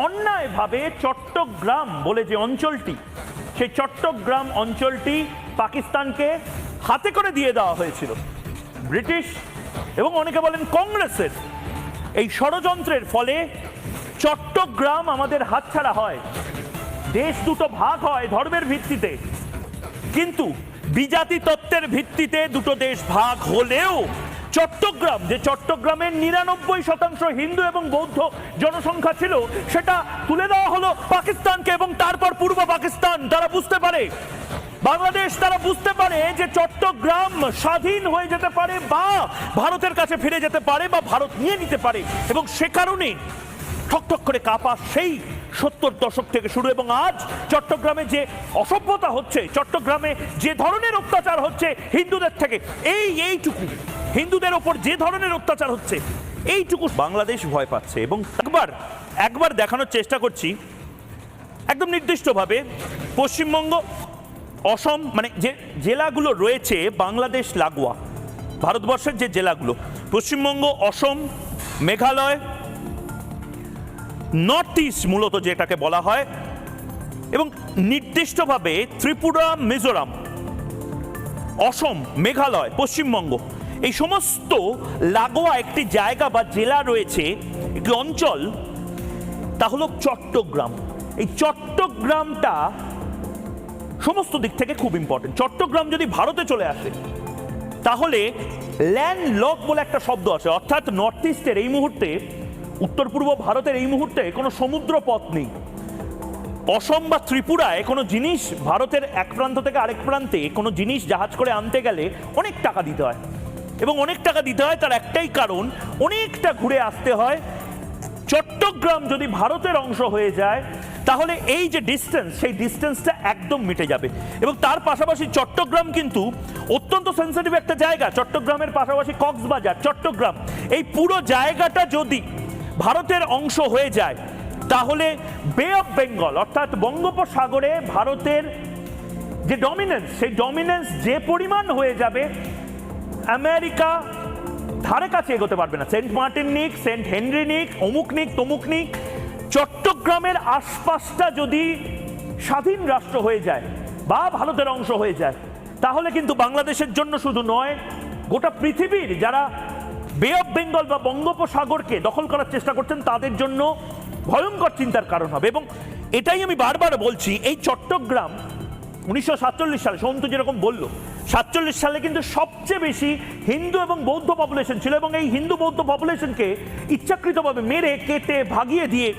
অন্যায়ভাবে চট্টগ্রাম বলে যে অঞ্চলটি, সেই চট্টগ্রাম অঞ্চলটি পাকিস্তানকে হাতে করে দিয়ে দেওয়া হয়েছিল। ব্রিটিশ এবং অনেকে বলেন কংগ্রেসের এই ষড়যন্ত্রের ফলে চট্টগ্রাম আমাদের হাতছাড়া হয়। দেশ দুটো ভাগ হয় ধর্মের ভিত্তিতে, কিন্তু বিজাতি তত্ত্বের ভিত্তিতে দুটো দেশ ভাগ হলেও চট্টগ্রাম, যে চট্টগ্রামের 99% হিন্দু এবং বৌদ্ধ জনসংখ্যা ছিল, সেটা তুলে দেওয়া হলো পাকিস্তানকে। এবং তারপর পূর্ব পাকিস্তান তারা বুঝতে পারে, বাংলাদেশ তারা বুঝতে পারে যে চট্টগ্রাম স্বাধীন হয়ে যেতে পারে বা ভারতের কাছে ফিরে যেতে পারে বা ভারত নিয়ে নিতে পারে। এবং সে কারণে ঠকঠক করে কাঁপা সেই 70 দশক থেকে শুরু। এবং আজ চট্টগ্রামে যে অসভ্যতা হচ্ছে, চট্টগ্রামে যে ধরনের অত্যাচার হচ্ছে হিন্দুদের থেকে, এইটুকু হিন্দুদের ওপর যে ধরনের অত্যাচার হচ্ছে, এইটুকু বাংলাদেশ ভয় পাচ্ছে। এবং একবার দেখানোর চেষ্টা করছি একদম নির্দিষ্টভাবে, পশ্চিমবঙ্গ, অসম, মানে যে জেলাগুলো রয়েছে বাংলাদেশ লাগোয়া, ভারতবর্ষের যে জেলাগুলো, পশ্চিমবঙ্গ, অসম, মেঘালয়, নর্থ ইস্ট মূলত যেটাকে বলা হয়, এবং নির্দিষ্টভাবে ত্রিপুরা, মিজোরাম, অসম, মেঘালয়, পশ্চিমবঙ্গ, এই সমস্ত লাগোয়া একটি জায়গা বা জেলা রয়েছে, একটি অঞ্চল, তা হলো চট্টগ্রাম। এই চট্টগ্রামটা সমস্ত দিক থেকে খুব ইম্পর্টেন্ট। চট্টগ্রাম যদি ভারতে চলে আসে তাহলে ল্যান্ড লক বলে একটা শব্দ আছে, অর্থাৎ নর্থ ইস্টের এই মুহূর্তে, উত্তর পূর্ব ভারতের এই মুহূর্তে কোনো সমুদ্র পথ নেই। অসম বা ত্রিপুরায় কোনো জিনিস ভারতের এক প্রান্ত থেকে আরেক প্রান্তে কোনো জিনিস জাহাজ করে আনতে গেলে অনেক টাকা দিতে হয়, এবং অনেক টাকা দিতে হয় তার একটাই কারণ, অনেকটা ঘুরে আসতে হয়। চট্টগ্রাম যদি ভারতের অংশ হয়ে যায় তাহলে এই যে ডিস্টেন্স, সেই ডিস্টেন্সটা একদম মিটে যাবে। এবং তার পাশাপাশি চট্টগ্রাম কিন্তু অত্যন্ত সেন্সিটিভ একটা জায়গা। চট্টগ্রামের পাশাপাশি কক্সবাজার, চট্টগ্রাম, এই পুরো জায়গাটা যদি ভারতের অংশ হয়ে যায় তাহলে বে অফ বেঙ্গল অর্থাৎ বঙ্গোপসাগরে ভারতের যে ডমিনেন্স, সেই ডমিনেন্স যে পরিমাণ হয়ে যাবে, আমেরিকা ধারে কাছে এগোতে পারবে না। সেন্ট মার্টিন নিক, সেন্ট হেনরি নিক, অমুক নিক, তমুক নিক, চট্টগ্রামের আশপাশটা যদি স্বাধীন রাষ্ট্র হয়ে যায় বা ভারতের অংশ হয়ে যায় তাহলে কিন্তু বাংলাদেশের জন্য শুধু নয়, গোটা পৃথিবীর যারা বে অফ বেঙ্গল বা বঙ্গোপসাগরকে দখল করার চেষ্টা করছেন তাদের জন্য ভয়ঙ্কর চিন্তার কারণ হবে। এবং এটাই আমি বারবার বলছি, এই চট্টগ্রাম 1947 সালে, সন্তু যেরকম বলল, 47 সালে কিন্তু সবচেয়ে বেশি হিন্দু এবং বৌদ্ধ পপুলেশন ছিল, এবং এই হিন্দু বৌদ্ধ পপুলেশনকে ইচ্ছাকৃতভাবে মেরে কেটে ভাগিয়ে দিয়ে